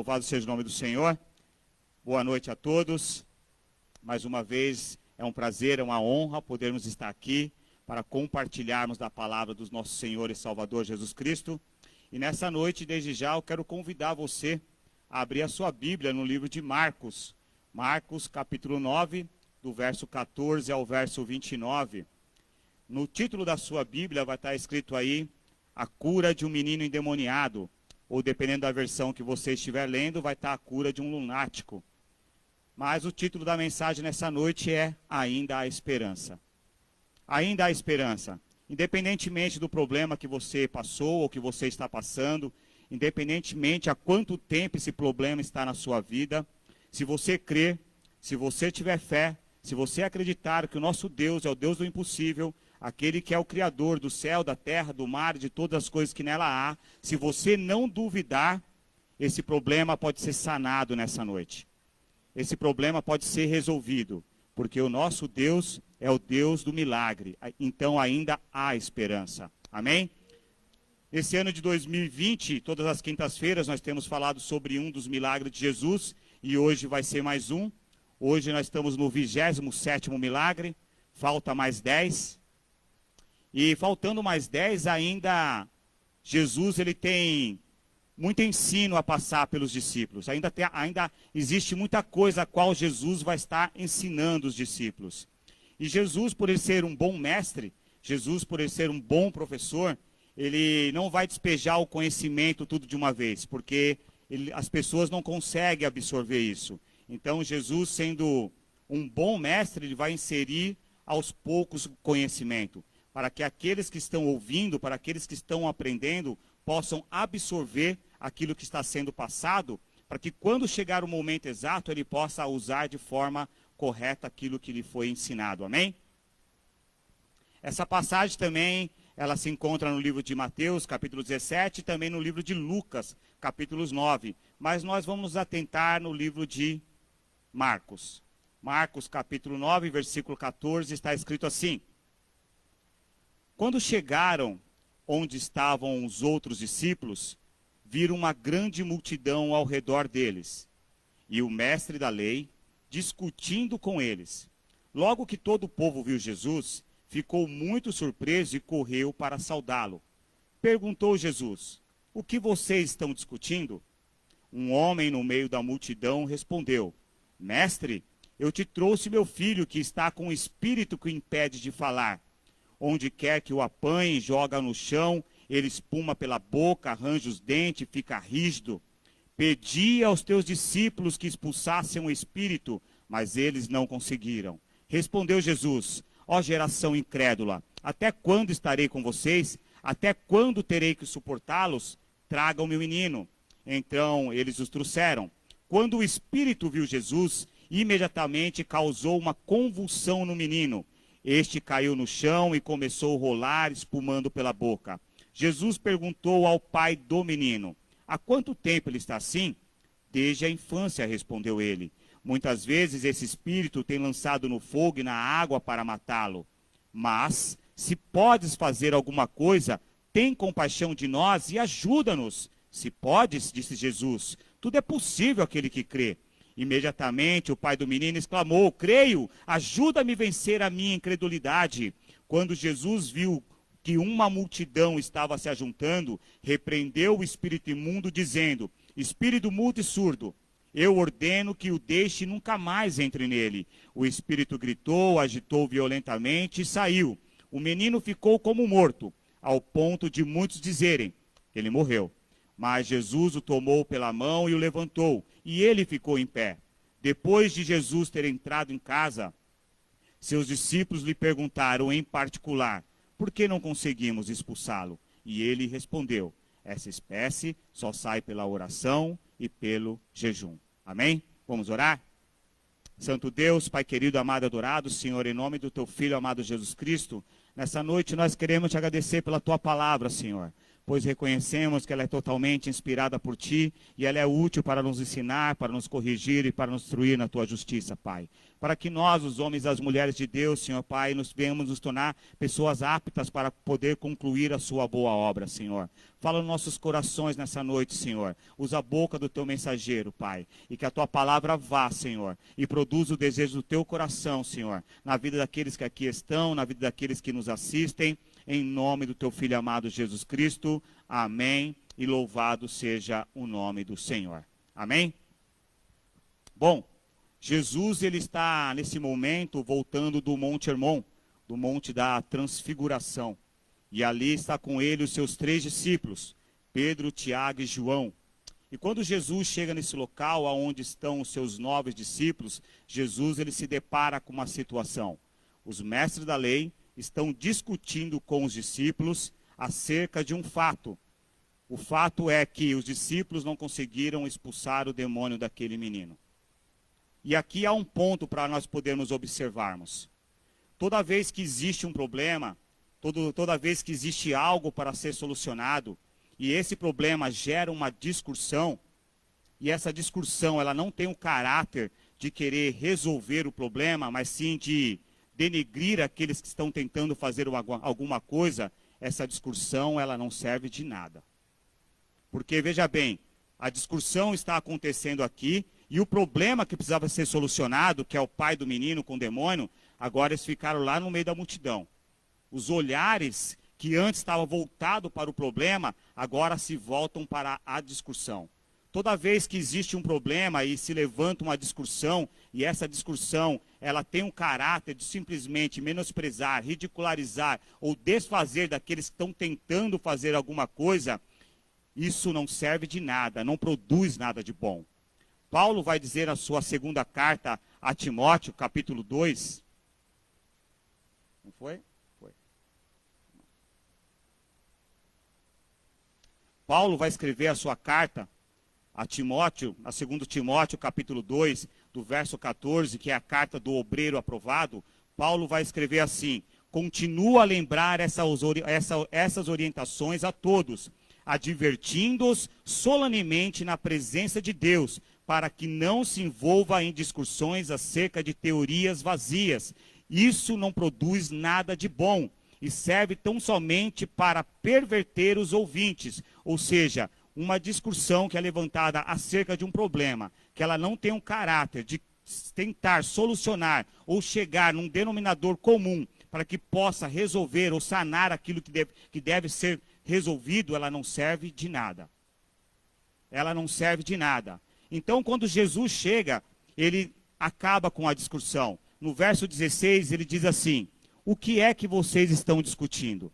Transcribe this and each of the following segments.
Louvado seja o nome do Senhor. Boa noite a todos. Mais uma vez, é um prazer, é uma honra podermos estar aqui para compartilharmos da palavra do nosso Senhor e Salvador Jesus Cristo. E nessa noite, desde já, eu quero convidar você a abrir a sua Bíblia no livro de Marcos. Marcos, capítulo 9, do verso 14 ao verso 29. No título da sua Bíblia vai estar escrito aí, a cura de um menino endemoniado. Ou dependendo da versão que você estiver lendo, vai estar a cura de um lunático. Mas o título da mensagem nessa noite é Ainda há Esperança. Ainda há esperança. Independentemente do problema que você passou ou que você está passando, independentemente há quanto tempo esse problema está na sua vida, se você crer, se você tiver fé, se você acreditar que o nosso Deus é o Deus do impossível, aquele que é o Criador do céu, da terra, do mar e de todas as coisas que nela há, se você não duvidar, esse problema pode ser sanado nessa noite. Esse problema pode ser resolvido, porque o nosso Deus é o Deus do milagre. Então ainda há esperança. Amém? Esse ano de 2020, todas as quintas-feiras, nós temos falado sobre um dos milagres de Jesus, e hoje vai ser mais um. Hoje nós estamos no 27º milagre, falta mais 10. E faltando mais 10, ainda Jesus ele tem muito ensino a passar pelos discípulos. Ainda existe muita coisa a qual Jesus vai estar ensinando os discípulos. E Jesus, por ele ser um bom mestre, Jesus, por ele ser um bom professor, ele não vai despejar o conhecimento tudo de uma vez, porque as pessoas não conseguem absorver isso. Então, Jesus, sendo um bom mestre, ele vai inserir aos poucos o conhecimento, para que aqueles que estão ouvindo, para aqueles que estão aprendendo, possam absorver aquilo que está sendo passado, para que quando chegar o momento exato, ele possa usar de forma correta aquilo que lhe foi ensinado. Amém? Essa passagem também, ela se encontra no livro de Mateus, capítulo 17, e também no livro de Lucas, capítulos 9. Mas nós vamos nos atentar no livro de Marcos. Marcos, capítulo 9, versículo 14, está escrito assim: Quando chegaram onde estavam os outros discípulos, viram uma grande multidão ao redor deles, e o mestre da lei discutindo com eles. Logo que todo o povo viu Jesus, ficou muito surpreso e correu para saudá-lo. Perguntou Jesus: O que vocês estão discutindo? Um homem no meio da multidão respondeu: Mestre, eu te trouxe meu filho que está com um espírito que o impede de falar. Onde quer que o apanhe, joga no chão, ele espuma pela boca, arranja os dentes, fica rígido. Pedi aos teus discípulos que expulsassem o espírito, mas eles não conseguiram. Respondeu Jesus: Ó geração incrédula, até quando estarei com vocês? Até quando terei que suportá-los? Tragam meu menino. Então eles os trouxeram. Quando o espírito viu Jesus, imediatamente causou uma convulsão no menino. Este caiu no chão e começou a rolar, espumando pela boca. Jesus perguntou ao pai do menino: Há quanto tempo ele está assim? Desde a infância, respondeu ele. Muitas vezes esse espírito tem lançado no fogo e na água para matá-lo. Mas, se podes fazer alguma coisa, tem compaixão de nós e ajuda-nos. Se podes, disse Jesus, tudo é possível àquele que crê. Imediatamente o pai do menino exclamou: Creio, ajuda-me a vencer a minha incredulidade. Quando Jesus viu que uma multidão estava se ajuntando, repreendeu o espírito imundo, dizendo: Espírito mudo e surdo, eu ordeno que o deixe e nunca mais entre nele. O espírito gritou, agitou violentamente e saiu. O menino ficou como morto, ao ponto de muitos dizerem: Ele morreu. Mas Jesus o tomou pela mão e o levantou, e ele ficou em pé. Depois de Jesus ter entrado em casa, seus discípulos lhe perguntaram em particular: Por que não conseguimos expulsá-lo? E ele respondeu: Essa espécie só sai pela oração e pelo jejum. Amém? Vamos orar? Santo Deus, Pai querido, amado, adorado, Senhor, em nome do Teu Filho, amado Jesus Cristo, nessa noite nós queremos Te agradecer pela Tua palavra, Senhor. pois reconhecemos que ela é totalmente inspirada por Ti e ela é útil para nos ensinar, para nos corrigir e para nos instruir na Tua justiça, Pai. Para que nós, os homens e as mulheres de Deus, Senhor Pai, venhamos nos tornar pessoas aptas para poder concluir a Sua boa obra, Senhor. Fala nos nossos corações nessa noite, Senhor. Usa a boca do Teu mensageiro, Pai, e que a Tua palavra vá, Senhor, e produza o desejo do Teu coração, Senhor, na vida daqueles que aqui estão, na vida daqueles que nos assistem, em nome do Teu Filho amado Jesus Cristo. Amém. E louvado seja o nome do Senhor. Amém? Bom, Jesus ele está nesse momento voltando do Monte Hermon, do Monte da Transfiguração. E ali está com ele os seus 3 discípulos, Pedro, Tiago e João. E quando Jesus chega nesse local onde estão os seus 9 discípulos, Jesus ele se depara com uma situação. Os mestres da lei estão discutindo com os discípulos acerca de um fato. O fato é que os discípulos não conseguiram expulsar o demônio daquele menino. E aqui há um ponto para nós podermos observarmos. Toda vez que existe um problema, toda vez que existe algo para ser solucionado, e esse problema gera uma discussão, e essa discussão ela não tem o caráter de querer resolver o problema, mas sim de denegrir aqueles que estão tentando fazer alguma coisa, essa discussão ela não serve de nada. Porque, veja bem, a discussão está acontecendo aqui, e o problema que precisava ser solucionado, que é o pai do menino com o demônio, agora eles ficaram lá no meio da multidão. Os olhares que antes estavam voltados para o problema, agora se voltam para a discussão. Toda vez que existe um problema e se levanta uma discussão, e essa discussão ela tem um caráter de simplesmente menosprezar, ridicularizar ou desfazer daqueles que estão tentando fazer alguma coisa, isso não serve de nada, não produz nada de bom. Paulo vai dizer na sua segunda carta a Timóteo, capítulo 2. Não foi? Foi. Paulo vai escrever a sua carta a Timóteo, a 2 Timóteo, capítulo 2, do verso 14, que é a carta do obreiro aprovado. Paulo vai escrever assim: continua a lembrar essas orientações a todos, advertindo-os solenemente na presença de Deus, para que não se envolva em discussões acerca de teorias vazias. Isso não produz nada de bom e serve tão somente para perverter os ouvintes, ou seja, uma discussão que é levantada acerca de um problema, que ela não tem um caráter de tentar solucionar ou chegar num denominador comum para que possa resolver ou sanar aquilo que deve ser resolvido, ela não serve de nada. Ela não serve de nada. Então, quando Jesus chega, ele acaba com a discussão. No verso 16, ele diz assim: o que é que vocês estão discutindo?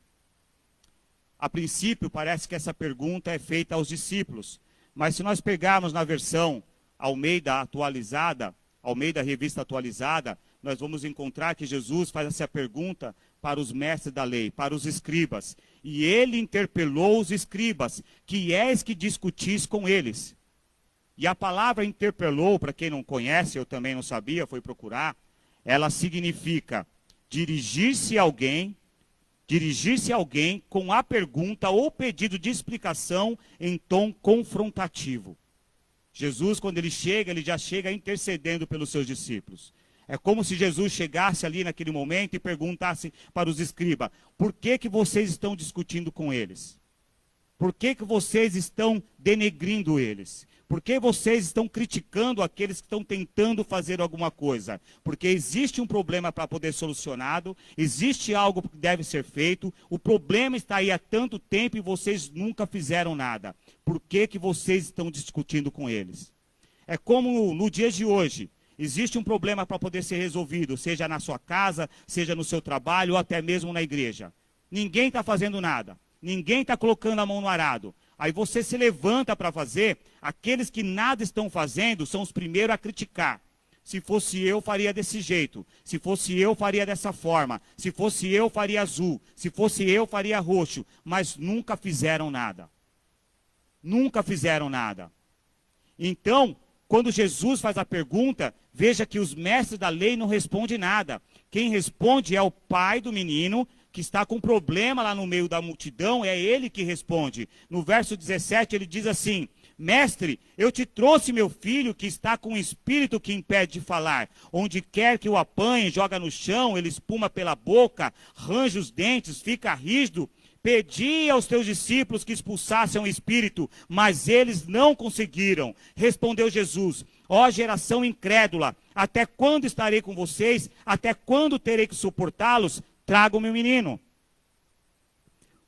A princípio, parece que essa pergunta é feita aos discípulos. Mas se nós pegarmos na versão Almeida atualizada, Almeida Revista Atualizada, nós vamos encontrar que Jesus faz essa pergunta para os mestres da lei, para os escribas. E ele interpelou os escribas: que és que discutis com eles? E a palavra interpelou, para quem não conhece, eu também não sabia, fui procurar, ela significa dirigir-se a alguém com a pergunta ou pedido de explicação em tom confrontativo. Jesus, quando ele já chega intercedendo pelos seus discípulos. É como se Jesus chegasse ali naquele momento e perguntasse para os escribas: por que vocês estão discutindo com eles? Por que vocês estão denegrindo eles? Por que vocês estão criticando aqueles que estão tentando fazer alguma coisa? Porque existe um problema para poder ser solucionado, existe algo que deve ser feito, o problema está aí há tanto tempo e vocês nunca fizeram nada. Por que vocês estão discutindo com eles? É como no dia de hoje, existe um problema para poder ser resolvido, seja na sua casa, seja no seu trabalho ou até mesmo na igreja. Ninguém está fazendo nada, ninguém está colocando a mão no arado. Aí você se levanta para fazer, aqueles que nada estão fazendo são os primeiros a criticar. Se fosse eu, faria desse jeito. Se fosse eu, faria dessa forma. Se fosse eu, faria azul. Se fosse eu, faria roxo. Mas nunca fizeram nada. Nunca fizeram nada. Então, quando Jesus faz a pergunta, veja que os mestres da lei não respondem nada. Quem responde é o pai do menino, que está com problema lá no meio da multidão, é ele que responde. No verso 17 ele diz assim: Mestre, eu te trouxe meu filho que está com um espírito que impede de falar. Onde quer que o apanhe, joga no chão, ele espuma pela boca, range os dentes, fica rígido. Pedi aos teus discípulos que expulsassem o espírito, mas eles não conseguiram. Respondeu Jesus: Ó geração incrédula, até quando estarei com vocês? Até quando terei que suportá-los? Traga o meu menino.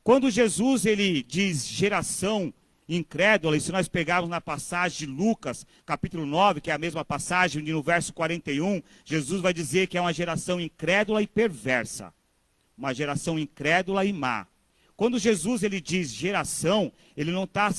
Quando Jesus ele diz geração incrédula, e se nós pegarmos na passagem de Lucas, capítulo 9, que é a mesma passagem, no verso 41, Jesus vai dizer que é uma geração incrédula e perversa. Uma geração incrédula e má. Quando Jesus ele diz geração, ele não está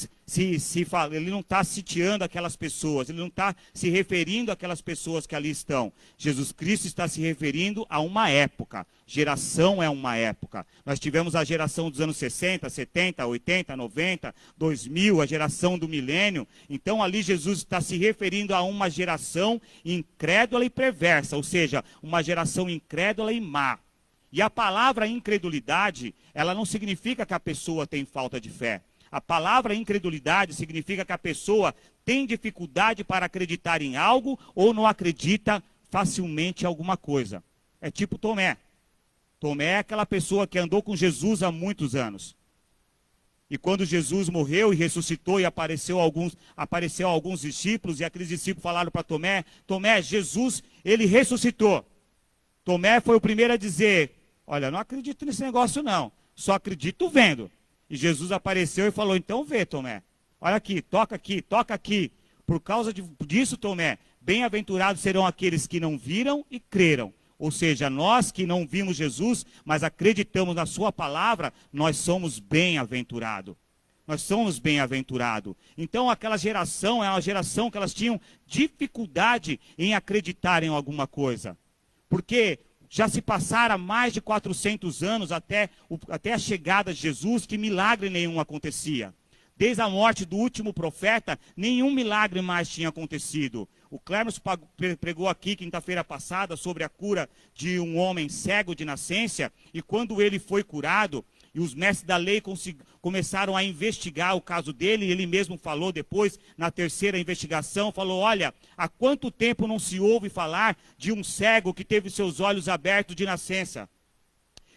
ele não está sitiando aquelas pessoas, ele não está se referindo àquelas pessoas que ali estão. Jesus Cristo está se referindo a uma época. Geração é uma época. Nós tivemos a geração dos anos 60, 70, 80, 90, 2000, a geração do milênio. Então ali Jesus está se referindo a uma geração incrédula e perversa, ou seja, uma geração incrédula e má. E a palavra incredulidade, ela não significa que a pessoa tem falta de fé. A palavra incredulidade significa que a pessoa tem dificuldade para acreditar em algo ou não acredita facilmente em alguma coisa. É tipo Tomé. Tomé é aquela pessoa que andou com Jesus há muitos anos. E quando Jesus morreu e ressuscitou e apareceu a alguns discípulos, e aqueles discípulos falaram para Tomé: Tomé, Jesus, ele ressuscitou. Tomé foi o primeiro a dizer: olha, não acredito nesse negócio não, só acredito vendo. E Jesus apareceu e falou: então vê, Tomé, olha aqui, toca aqui, toca aqui. Por causa disso, Tomé, bem-aventurados serão aqueles que não viram e creram. Ou seja, nós que não vimos Jesus, mas acreditamos na sua palavra, nós somos bem-aventurados. Nós somos bem-aventurados. Então aquela geração é uma geração que elas tinham dificuldade em acreditar em alguma coisa. Porque já se passaram mais de 400 anos até a chegada de Jesus, que milagre nenhum acontecia. Desde a morte do último profeta, nenhum milagre mais tinha acontecido. O Clermos pregou aqui, quinta-feira passada, sobre a cura de um homem cego de nascença, e quando ele foi curado, e os mestres da lei começaram a investigar o caso dele, e ele mesmo falou depois, na terceira investigação, falou: olha, há quanto tempo não se ouve falar de um cego que teve seus olhos abertos de nascença?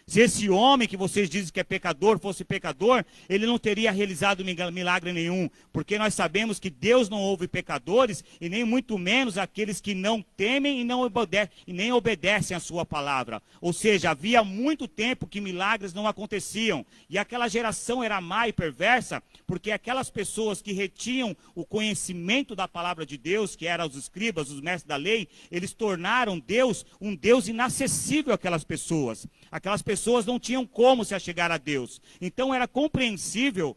Se esse homem que vocês dizem que é pecador fosse pecador, ele não teria realizado milagre nenhum, porque nós sabemos que Deus não ouve pecadores, e nem muito menos aqueles que não temem e nem obedecem a sua palavra. Ou seja, havia muito tempo que milagres não aconteciam, e aquela geração era má e perversa, porque aquelas pessoas que retinham o conhecimento da palavra de Deus, que eram os escribas, os mestres da lei, eles tornaram Deus um Deus inacessível àquelas pessoas. Aquelas pessoas não tinham como se achegar a Deus. Então era compreensível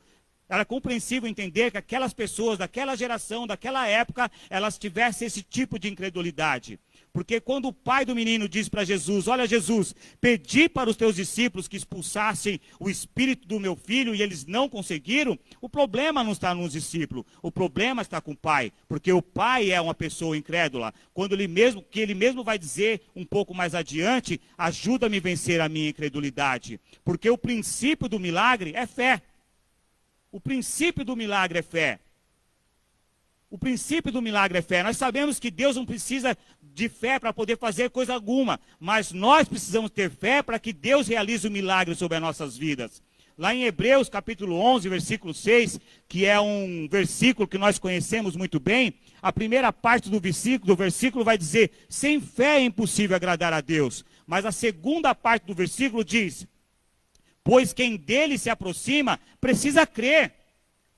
entender que aquelas pessoas daquela geração, daquela época, elas tivessem esse tipo de incredulidade. Porque quando o pai do menino diz para Jesus: olha, Jesus, pedi para os teus discípulos que expulsassem o espírito do meu filho e eles não conseguiram, o problema não está nos discípulos, o problema está com o pai, porque o pai é uma pessoa incrédula. Quando ele mesmo vai dizer um pouco mais adiante: ajuda-me a vencer a minha incredulidade, porque o princípio do milagre é fé. O princípio do milagre é fé. O princípio do milagre é fé. Nós sabemos que Deus não precisa de fé para poder fazer coisa alguma, mas nós precisamos ter fé para que Deus realize o milagre sobre as nossas vidas. Lá em Hebreus capítulo 11, versículo 6, que é um versículo que nós conhecemos muito bem, a primeira parte do versículo vai dizer: sem fé é impossível agradar a Deus. Mas a segunda parte do versículo diz: pois quem dele se aproxima precisa crer.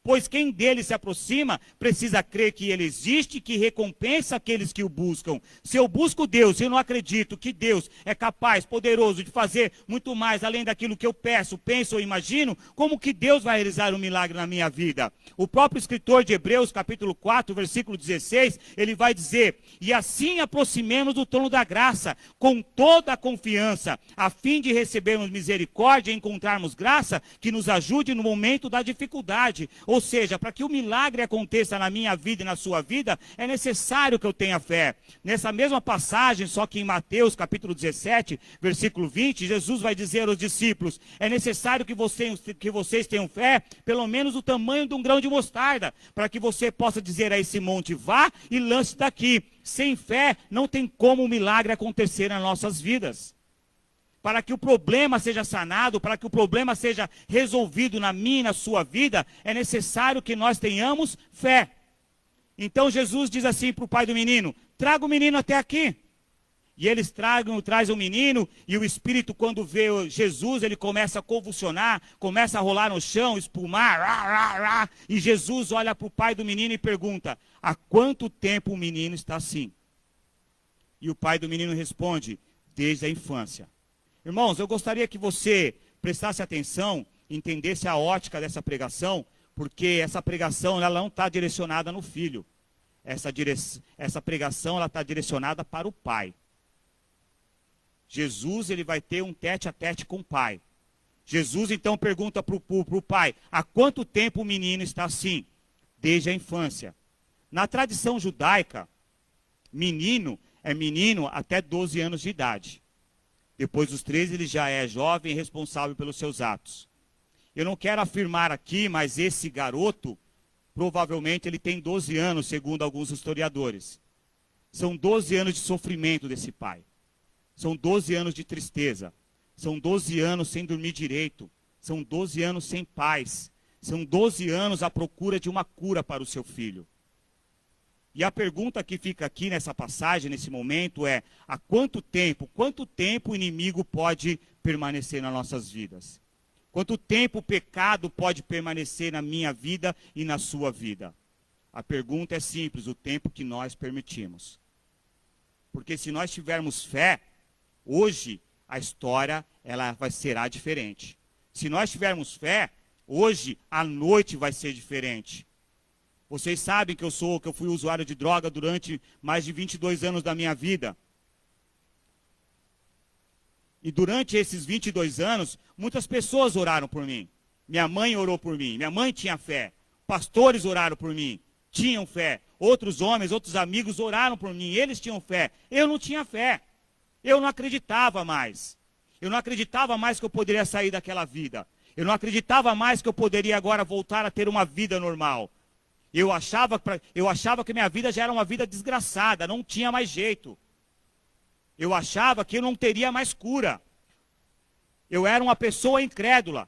Pois quem dele se aproxima precisa crer que ele existe e que recompensa aqueles que o buscam. Se eu busco Deus e eu não acredito que Deus é capaz, poderoso de fazer muito mais além daquilo que eu peço, penso ou imagino, como que Deus vai realizar um milagre na minha vida? O próprio escritor de Hebreus, capítulo 4, versículo 16, ele vai dizer: e assim aproximemos do trono da graça, com toda a confiança, a fim de recebermos misericórdia e encontrarmos graça que nos ajude no momento da dificuldade. Ou Ou seja, para que o milagre aconteça na minha vida e na sua vida, é necessário que eu tenha fé. Nessa mesma passagem, só que em Mateus capítulo 17, versículo 20, Jesus vai dizer aos discípulos, é necessário que vocês tenham fé, pelo menos o tamanho de um grão de mostarda, para que você possa dizer a esse monte, vá e lance daqui. Sem fé, não tem como o milagre acontecer nas nossas vidas. Para que o problema seja sanado, para que o problema seja resolvido na minha e na sua vida, é necessário que nós tenhamos fé. Então Jesus diz assim para o pai do menino, traga o menino até aqui. E eles trazem o menino, e o espírito, quando vê Jesus, ele começa a convulsionar, começa a rolar no chão, espumar, e Jesus olha para o pai do menino e pergunta, há quanto tempo o menino está assim? E o pai do menino responde, desde a infância. Irmãos, eu gostaria que você prestasse atenção, entendesse a ótica dessa pregação, porque essa pregação ela não está direcionada no filho. Essa pregação ela está direcionada para o pai. Jesus ele vai ter um tete-a-tete com o pai. Jesus então pergunta para o pai, há quanto tempo o menino está assim? Desde a infância. Na tradição judaica, menino é menino até 12 anos de idade. Depois dos 13 ele já é jovem e responsável pelos seus atos. Eu não quero afirmar aqui, mas esse garoto, provavelmente ele tem 12 anos, segundo alguns historiadores. São 12 anos de sofrimento desse pai. São 12 anos de tristeza. São 12 anos sem dormir direito. São 12 anos sem paz. São 12 anos à procura de uma cura para o seu filho. E a pergunta que fica aqui nessa passagem, nesse momento, é: há quanto tempo o inimigo pode permanecer nas nossas vidas? Quanto tempo o pecado pode permanecer na minha vida e na sua vida? A pergunta é simples, o tempo que nós permitimos. Porque se nós tivermos fé, hoje a história será diferente. Se nós tivermos fé, hoje a noite vai ser diferente. Vocês sabem que eu fui usuário de droga durante mais de 22 anos da minha vida. E durante esses 22 anos, muitas pessoas oraram por mim. Minha mãe orou por mim, minha mãe tinha fé. Pastores oraram por mim, tinham fé. Outros homens, outros amigos oraram por mim, eles tinham fé. Eu não tinha fé. Eu não acreditava mais. Eu não acreditava mais que eu poderia sair daquela vida. Eu não acreditava mais que eu poderia agora voltar a ter uma vida normal. Eu achava que minha vida já era uma vida desgraçada, não tinha mais jeito. Eu achava que eu não teria mais cura. Eu era uma pessoa incrédula.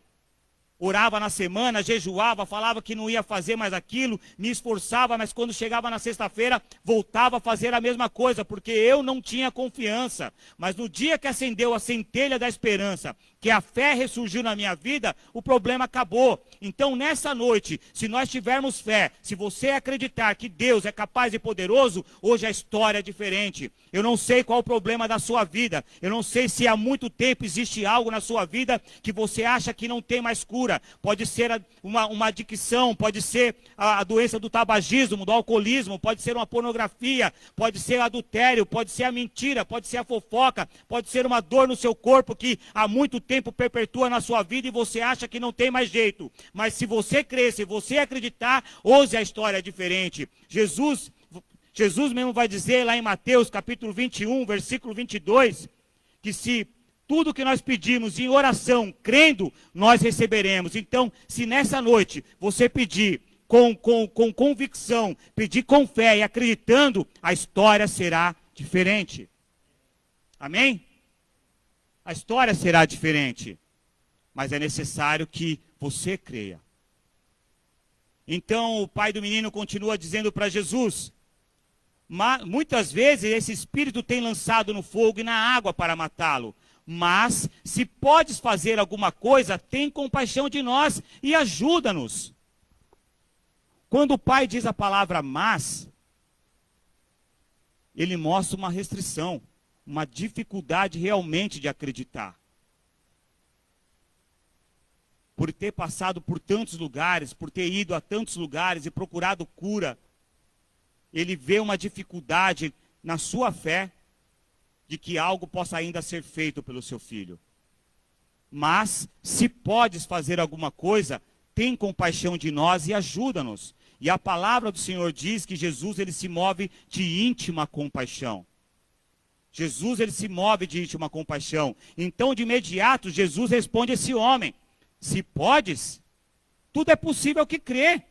Orava na semana, jejuava, falava que não ia fazer mais aquilo, me esforçava, mas quando chegava na sexta-feira, voltava a fazer a mesma coisa, porque eu não tinha confiança. Mas no dia que acendeu a centelha da esperança, que a fé ressurgiu na minha vida, o problema acabou. Então, nessa noite, se nós tivermos fé, se você acreditar que Deus é capaz e poderoso, hoje a história é diferente. Eu não sei qual o problema da sua vida. Eu não sei se há muito tempo existe algo na sua vida que você acha que não tem mais cura. Pode ser uma adicção, pode ser a doença do tabagismo, do alcoolismo, pode ser uma pornografia, pode ser adultério, pode ser a mentira, pode ser a fofoca, pode ser uma dor no seu corpo que há muito tempo perpetua na sua vida e você acha que não tem mais jeito. Mas se você crer, se você acreditar, hoje a história é diferente. Jesus mesmo vai dizer lá em Mateus capítulo 21, versículo 22, que se tudo que nós pedimos em oração, crendo, nós receberemos. Então, se nessa noite você pedir com convicção, pedir com fé e acreditando, a história será diferente. Amém? A história será diferente. Mas é necessário que você creia. Então, o pai do menino continua dizendo para Jesus: muitas vezes esse espírito tem lançado no fogo e na água para matá-lo. Mas, se podes fazer alguma coisa, tem compaixão de nós e ajuda-nos. Quando o pai diz a palavra mas, ele mostra uma restrição, uma dificuldade realmente de acreditar. Por ter passado por tantos lugares, por ter ido a tantos lugares e procurado cura, ele vê uma dificuldade na sua fé de que algo possa ainda ser feito pelo seu filho. Mas, se podes fazer alguma coisa, tem compaixão de nós e ajuda-nos. E a palavra do Senhor diz que Jesus ele se move de íntima compaixão. Jesus ele se move de íntima compaixão. Então, de imediato, Jesus responde a esse homem: se podes, tudo é possível que crê.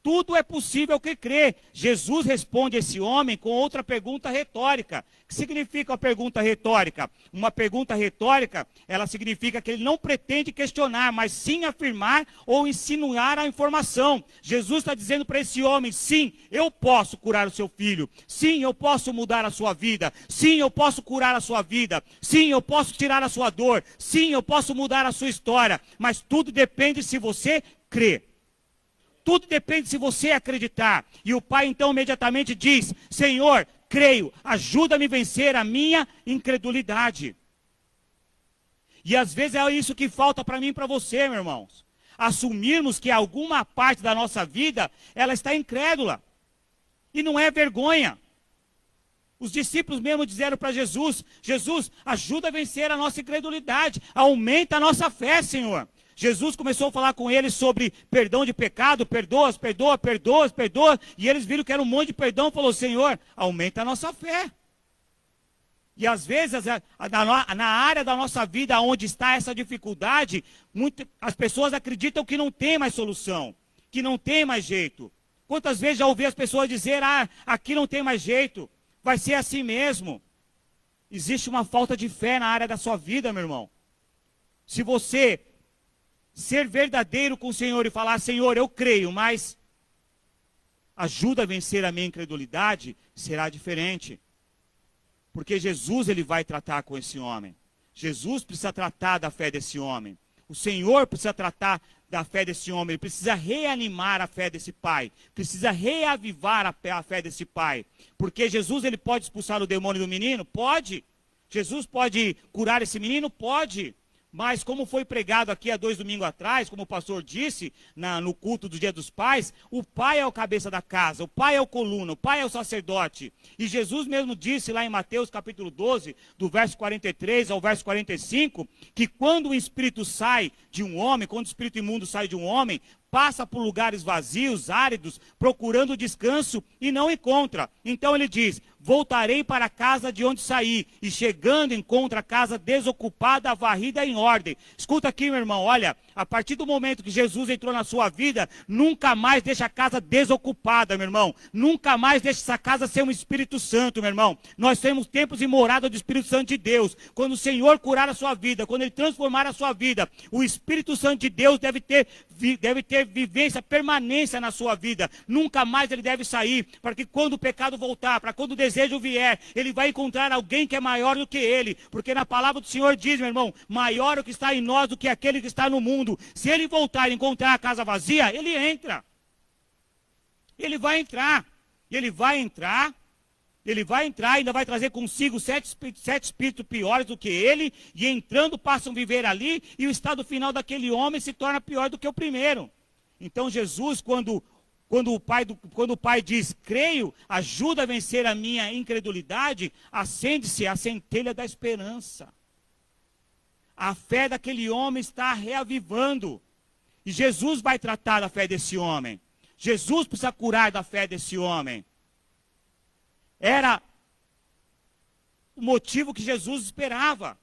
Tudo é possível que crê. Jesus responde a esse homem com outra pergunta retórica. O que significa uma pergunta retórica? Uma pergunta retórica, ela significa que ele não pretende questionar, mas sim afirmar ou insinuar a informação. Jesus está dizendo para esse homem: sim, eu posso curar o seu filho. Sim, eu posso mudar a sua vida. Sim, eu posso curar a sua vida. Sim, eu posso tirar a sua dor. Sim, eu posso mudar a sua história. Mas tudo depende se você crê. Tudo depende se você acreditar. E o pai então imediatamente diz: Senhor, creio, ajuda-me a vencer a minha incredulidade. E às vezes é isso que falta para mim e para você, meus irmãos. Assumirmos que alguma parte da nossa vida, ela está incrédula. E não é vergonha. Os discípulos mesmo disseram para Jesus: Jesus, ajuda a vencer a nossa incredulidade. Aumenta a nossa fé, Senhor. Jesus começou a falar com eles sobre perdão de pecado, perdoa, e eles viram que era um monte de perdão, falou: Senhor, aumenta a nossa fé. E às vezes, na área da nossa vida onde está essa dificuldade, as pessoas acreditam que não tem mais solução, que não tem mais jeito. Quantas vezes já ouvi as pessoas dizer: aqui não tem mais jeito, vai ser assim mesmo. Existe uma falta de fé na área da sua vida, meu irmão. Se você ser verdadeiro com o Senhor e falar: Senhor, eu creio, mas ajuda a vencer a minha incredulidade, será diferente. Porque Jesus ele vai tratar com esse homem. Jesus precisa tratar da fé desse homem. O Senhor precisa tratar da fé desse homem. Ele precisa reanimar a fé desse pai. Precisa reavivar a fé desse pai. Porque Jesus ele pode expulsar o demônio do menino? Pode. Jesus pode curar esse menino? Pode. Mas como foi pregado aqui há 2 domingos atrás, como o pastor disse, no culto do Dia dos Pais, o pai é o cabeça da casa, o pai é o coluna, o pai é o sacerdote. E Jesus mesmo disse lá em Mateus capítulo 12, do verso 43 ao verso 45, que quando o espírito sai de um homem, quando o espírito imundo sai de um homem, passa por lugares vazios, áridos, procurando descanso e não encontra. Então ele diz: voltarei para a casa de onde saí, e chegando encontra a casa desocupada, varrida em ordem. Escuta aqui, meu irmão, olha, a partir do momento que Jesus entrou na sua vida, nunca mais deixa a casa desocupada, meu irmão. Nunca mais deixa essa casa ser um Espírito Santo, meu irmão. Nós temos tempos e morada do Espírito Santo de Deus. Quando o Senhor curar a sua vida, quando Ele transformar a sua vida, o Espírito Santo de Deus deve ter vivência, permanência na sua vida. Nunca mais ele deve sair, para que quando o pecado voltar, para quando o desejo vier, ele vai encontrar alguém que é maior do que ele. Porque na palavra do Senhor diz, meu irmão, maior é o que está em nós do que aquele que está no mundo. Se ele voltar e encontrar a casa vazia, ele entra. Ele vai entrar. Ele vai entrar, ainda vai trazer consigo sete espíritos piores do que ele, e entrando passam a viver ali, e o estado final daquele homem se torna pior do que o primeiro. Então Jesus, quando o pai diz: creio, ajuda a vencer a minha incredulidade, acende-se a centelha da esperança. A fé daquele homem está reavivando, e Jesus vai tratar da fé desse homem. Jesus precisa curar da fé desse homem. Era o motivo que Jesus esperava.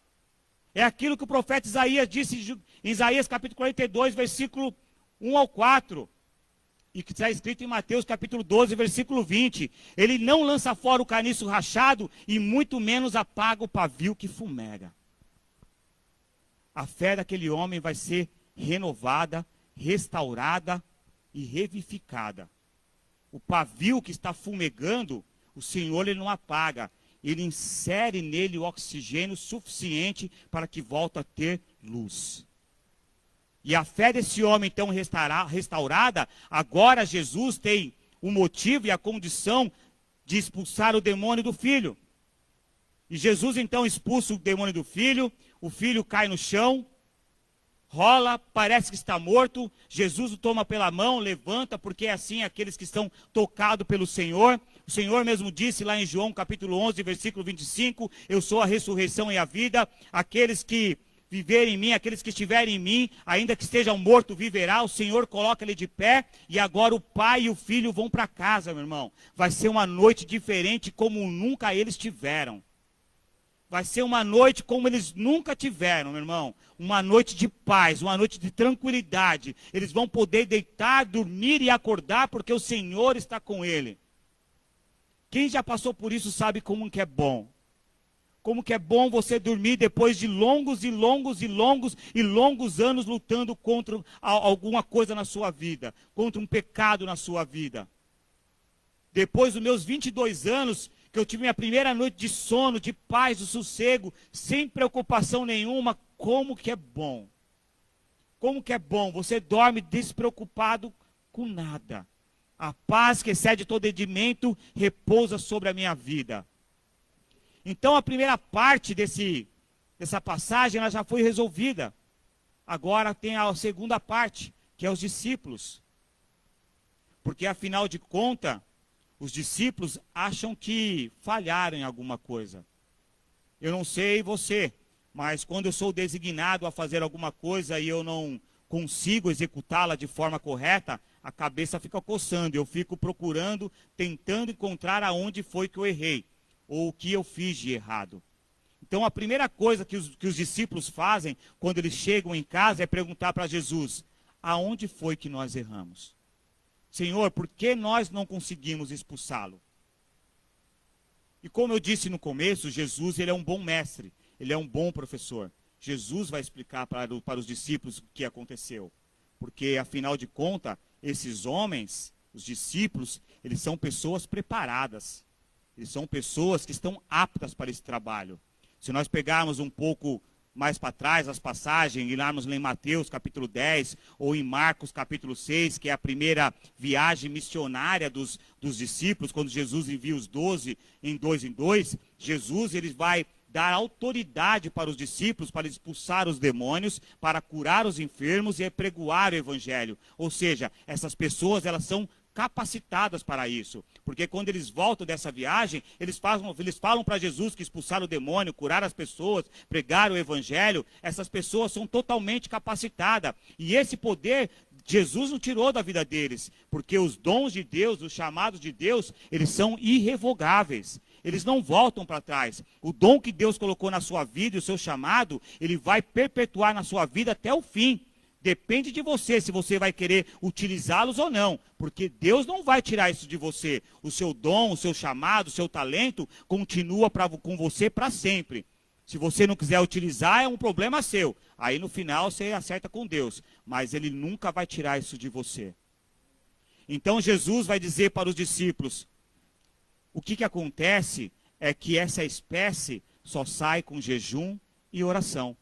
É aquilo que o profeta Isaías disse em Isaías capítulo 42, versículo 1 ao 4. E que está escrito em Mateus capítulo 12, versículo 20. Ele não lança fora o caniço rachado e muito menos apaga o pavio que fumega. A fé daquele homem vai ser renovada, restaurada e revivificada. O pavio que está fumegando, o Senhor ele não apaga, ele insere nele o oxigênio suficiente para que volte a ter luz. E a fé desse homem então restaurada, agora Jesus tem o motivo e a condição de expulsar o demônio do filho. E Jesus então expulsa o demônio do filho, o filho cai no chão, rola, parece que está morto. Jesus o toma pela mão, levanta, porque é assim aqueles que estão tocados pelo Senhor. O Senhor mesmo disse lá em João capítulo 11, versículo 25, eu sou a ressurreição e a vida. Aqueles que viver em mim, aqueles que estiverem em mim, ainda que estejam morto, viverá. O Senhor coloca ele de pé, e agora o pai e o filho vão para casa, meu irmão. Vai ser uma noite diferente como nunca eles tiveram. Vai ser uma noite como eles nunca tiveram, meu irmão. Uma noite de paz, uma noite de tranquilidade. Eles vão poder deitar, dormir e acordar porque o Senhor está com ele. Quem já passou por isso sabe como que é bom. Como que é bom você dormir depois de longos e longos e longos e longos anos lutando contra alguma coisa na sua vida. Contra um pecado na sua vida. Depois dos meus 22 anos, que eu tive minha primeira noite de sono, de paz, de sossego, sem preocupação nenhuma, como que é bom. Como que é bom, você dorme despreocupado com nada. A paz que excede todo entendimento repousa sobre a minha vida. Então a primeira parte dessa passagem ela já foi resolvida. Agora tem a segunda parte, que é os discípulos. Porque afinal de contas, os discípulos acham que falharam em alguma coisa. Eu não sei você, mas quando eu sou designado a fazer alguma coisa e eu não consigo executá-la de forma correta, a cabeça fica coçando. Eu fico procurando, tentando encontrar aonde foi que eu errei, ou o que eu fiz de errado. Então a primeira coisa que os discípulos fazem quando eles chegam em casa é perguntar para Jesus: aonde foi que nós erramos? Senhor, por que nós não conseguimos expulsá-lo? E como eu disse no começo, Jesus ele é um bom mestre, ele é um bom professor. Jesus vai explicar para os discípulos o que aconteceu. Porque, afinal de contas, esses homens, os discípulos, eles são pessoas preparadas. Eles são pessoas que estão aptas para esse trabalho. Se nós pegarmos um pouco mais para trás as passagens, e lá em Mateus capítulo 10, ou em Marcos capítulo 6, que é a primeira viagem missionária dos discípulos, quando Jesus envia os 12 em dois, Jesus ele vai dar autoridade para os discípulos, para expulsar os demônios, para curar os enfermos e apregoar o evangelho. Ou seja, essas pessoas elas são capacitadas para isso. Porque quando eles voltam dessa viagem, eles falam para Jesus que expulsaram o demônio, curar as pessoas, pregar o evangelho. Essas pessoas são totalmente capacitadas. E esse poder, Jesus não tirou da vida deles. Porque os dons de Deus, os chamados de Deus, eles são irrevogáveis. Eles não voltam para trás. O dom que Deus colocou na sua vida e o seu chamado, ele vai perpetuar na sua vida até o fim. Depende de você, se você vai querer utilizá-los ou não. Porque Deus não vai tirar isso de você. O seu dom, o seu chamado, o seu talento continua com você para sempre. Se você não quiser utilizar, é um problema seu. Aí no final você acerta com Deus. Mas Ele nunca vai tirar isso de você. Então Jesus vai dizer para os discípulos: o que acontece é que essa espécie só sai com jejum e oração.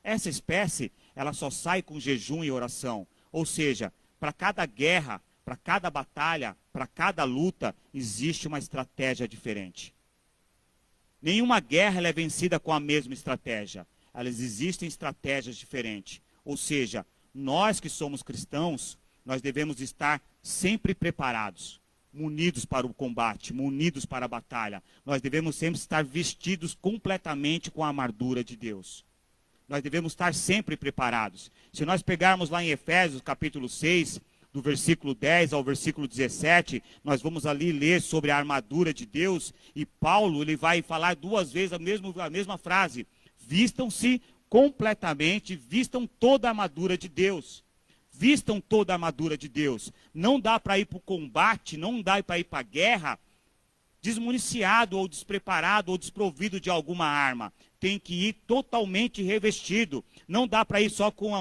Essa espécie ela só sai com jejum e oração. Ou seja, para cada guerra, para cada batalha, para cada luta, existe uma estratégia diferente. Nenhuma guerra ela é vencida com a mesma estratégia. Elas existem estratégias diferentes. Ou seja, nós que somos cristãos, nós devemos estar sempre preparados, munidos para o combate, munidos para a batalha. Nós devemos sempre estar vestidos completamente com a armadura de Deus. Nós devemos estar sempre preparados. Se nós pegarmos lá em Efésios capítulo 6, do versículo 10 ao versículo 17, nós vamos ali ler sobre a armadura de Deus, e Paulo ele vai falar duas vezes a mesma frase: vistam-se completamente, vistam toda a armadura de Deus. Vistam toda a armadura de Deus. Não dá para ir para o combate, não dá para ir para a guerra desmuniciado ou despreparado ou desprovido de alguma arma. Tem que ir totalmente revestido. Não dá para ir só com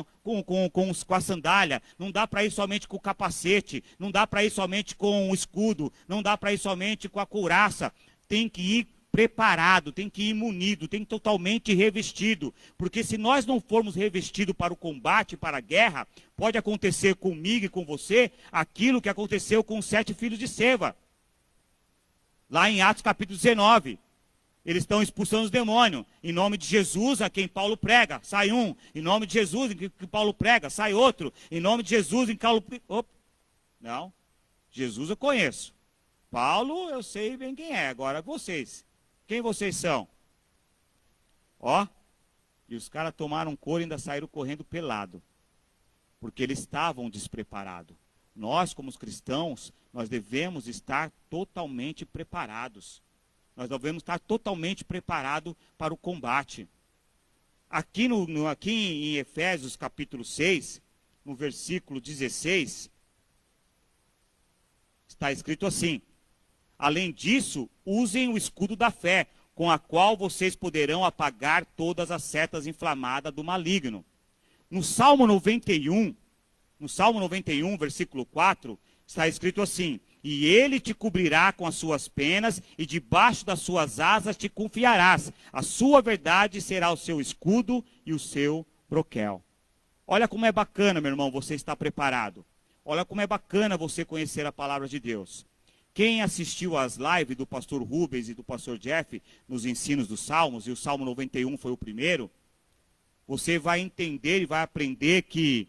a sandália, não dá para ir somente com o capacete, não dá para ir somente com o escudo, não dá para ir somente com a couraça. Tem que ir preparado, tem que ir munido, tem que ir totalmente revestido. Porque se nós não formos revestidos para o combate, para a guerra, pode acontecer comigo e com você aquilo que aconteceu com os 7 filhos de Seva. Lá em Atos capítulo 19, eles estão expulsando os demônios. Em nome de Jesus, a quem Paulo prega, sai um. Em nome de Jesus, em que Paulo prega, sai outro. Em nome de Jesus, em que Paulo... Não, Jesus eu conheço. Paulo, eu sei bem quem é. Agora vocês. Quem vocês são? Ó, E os caras tomaram couro e ainda saíram correndo pelado, porque eles estavam despreparados. Nós, como os cristãos, nós devemos estar totalmente preparados. Nós devemos estar totalmente preparados para o combate. Aqui em Efésios capítulo 6, no versículo 16, está escrito assim: além disso, usem o escudo da fé, com a qual vocês poderão apagar todas as setas inflamadas do maligno. No Salmo 91, versículo 4, está escrito assim: e ele te cobrirá com as suas penas, e debaixo das suas asas te confiarás. A sua verdade será o seu escudo e o seu broquel. Olha como é bacana, meu irmão, você estar preparado. Olha como é bacana você conhecer a palavra de Deus. Quem assistiu às lives do pastor Rubens e do pastor Jeff nos ensinos dos Salmos, e o Salmo 91 foi o primeiro, você vai entender e vai aprender que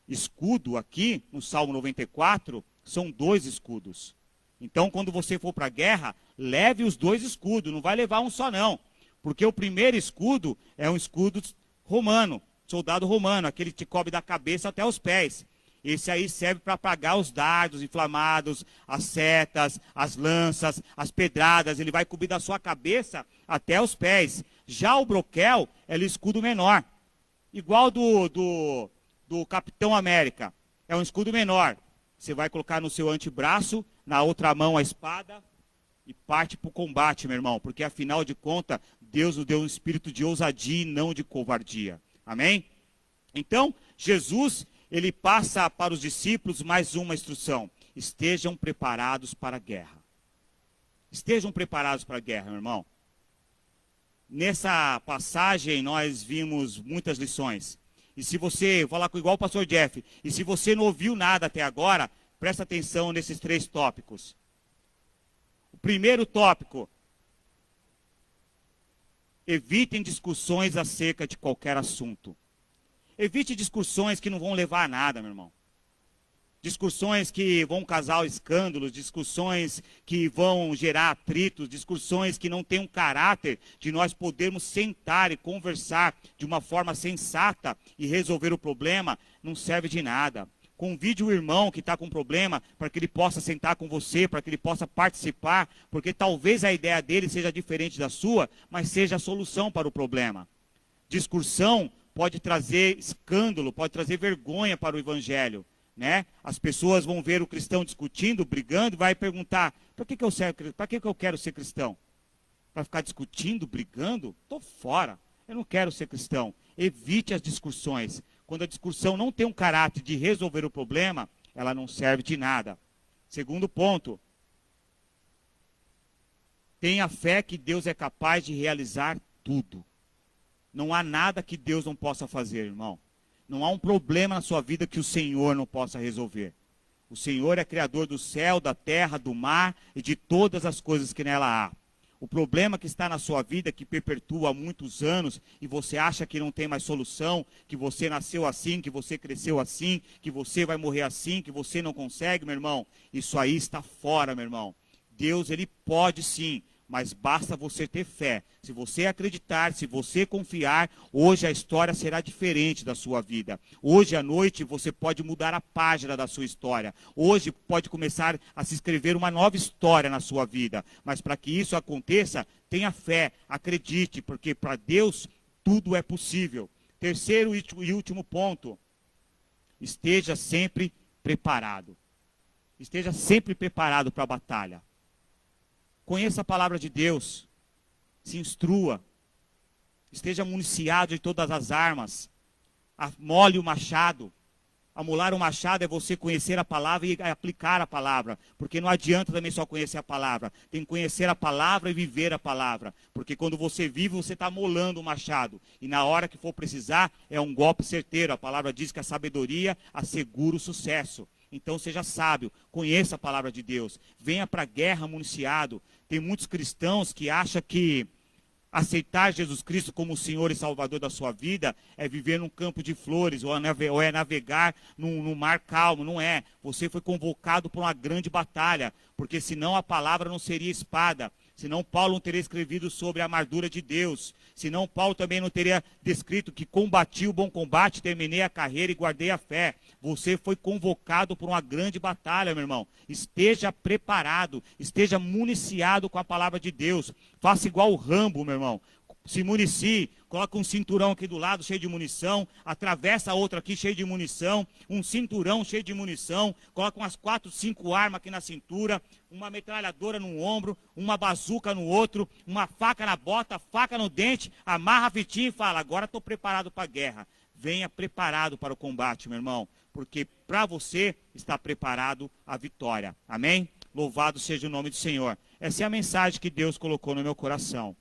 escudo aqui, no Salmo 94, são 2 escudos. Então, quando você for para a guerra, leve os 2 escudos, não vai levar um só não. Porque o primeiro escudo é um escudo romano, soldado romano, aquele que te cobre da cabeça até os pés. Esse aí serve para apagar os dardos inflamados, as setas, as lanças, as pedradas. Ele vai cobrir da sua cabeça até os pés. Já o broquel é o escudo menor. Igual do Capitão América. É um escudo menor. Você vai colocar no seu antebraço, na outra mão a espada e parte para o combate, meu irmão. Porque afinal de contas, Deus nos deu um espírito de ousadia e não de covardia. Amém? Então, Jesus, ele passa para os discípulos mais uma instrução: estejam preparados para a guerra. Estejam preparados para a guerra, meu irmão. Nessa passagem nós vimos muitas lições. E se você, vou falar igual o pastor Jeff, e se você não ouviu nada até agora, presta atenção nesses 3 tópicos. O primeiro tópico: evitem discussões acerca de qualquer assunto. Evite discussões que não vão levar a nada, meu irmão. Discussões que vão causar escândalos, discussões que vão gerar atritos, discussões que não têm um caráter de nós podermos sentar e conversar de uma forma sensata e resolver o problema, não serve de nada. Convide o irmão que está com problema para que ele possa sentar com você, para que ele possa participar, porque talvez a ideia dele seja diferente da sua, mas seja a solução para o problema. Discussão pode trazer escândalo, pode trazer vergonha para o evangelho, né? As pessoas vão ver o cristão discutindo, brigando, e vai perguntar: para que eu quero ser cristão? Para ficar discutindo, brigando? Estou fora, eu não quero ser cristão. Evite as discussões. Quando a discussão não tem um caráter de resolver o problema, ela não serve de nada. Segundo ponto: tenha fé que Deus é capaz de realizar tudo. Não há nada que Deus não possa fazer, irmão. Não há um problema na sua vida que o Senhor não possa resolver. O Senhor é criador do céu, da terra, do mar e de todas as coisas que nela há. O problema que está na sua vida, que perpetua há muitos anos, e você acha que não tem mais solução, que você nasceu assim, que você cresceu assim, que você vai morrer assim, que você não consegue, meu irmão, isso aí está fora, meu irmão. Deus, ele pode sim, mas basta você ter fé. Se você acreditar, se você confiar, hoje a história será diferente da sua vida. Hoje à noite você pode mudar a página da sua história. Hoje pode começar a se escrever uma nova história na sua vida. Mas para que isso aconteça, tenha fé, acredite, porque para Deus tudo é possível. Terceiro e último ponto: esteja sempre preparado. Esteja sempre preparado para a batalha. Conheça a palavra de Deus, se instrua, esteja municiado de todas as armas, amole o machado. Amolar o machado é você conhecer a palavra e aplicar a palavra, porque não adianta também só conhecer a palavra, tem que conhecer a palavra e viver a palavra, porque quando você vive, você está amolando o machado, e na hora que for precisar, é um golpe certeiro. A palavra diz que a sabedoria assegura o sucesso. Então seja sábio, conheça a palavra de Deus, venha para a guerra municiado. Tem muitos cristãos que acham que Aceitar Jesus Cristo como o Senhor e Salvador da sua vida é viver num campo de flores, ou é navegar num mar calmo. Não é. Você foi convocado para uma grande batalha, porque senão a palavra não seria espada. Senão Paulo não teria escrevido sobre a armadura de Deus. Senão Paulo também não teria descrito que combati o bom combate, terminei a carreira e guardei a fé. Você foi convocado por uma grande batalha, meu irmão. Esteja preparado, esteja municiado com a palavra de Deus. Faça igual o Rambo, meu irmão. Se municie, coloca um cinturão aqui do lado cheio de munição, atravessa a outra aqui cheio de munição, um cinturão cheio de munição, coloca umas 4, 5 armas aqui na cintura, uma metralhadora no ombro, uma bazuca no outro, uma faca na bota, faca no dente, amarra a fitinha e fala, agora estou preparado para a guerra. Venha preparado para o combate, meu irmão, porque para você está preparado a vitória. Amém? Louvado seja o nome do Senhor. Essa é a mensagem que Deus colocou no meu coração.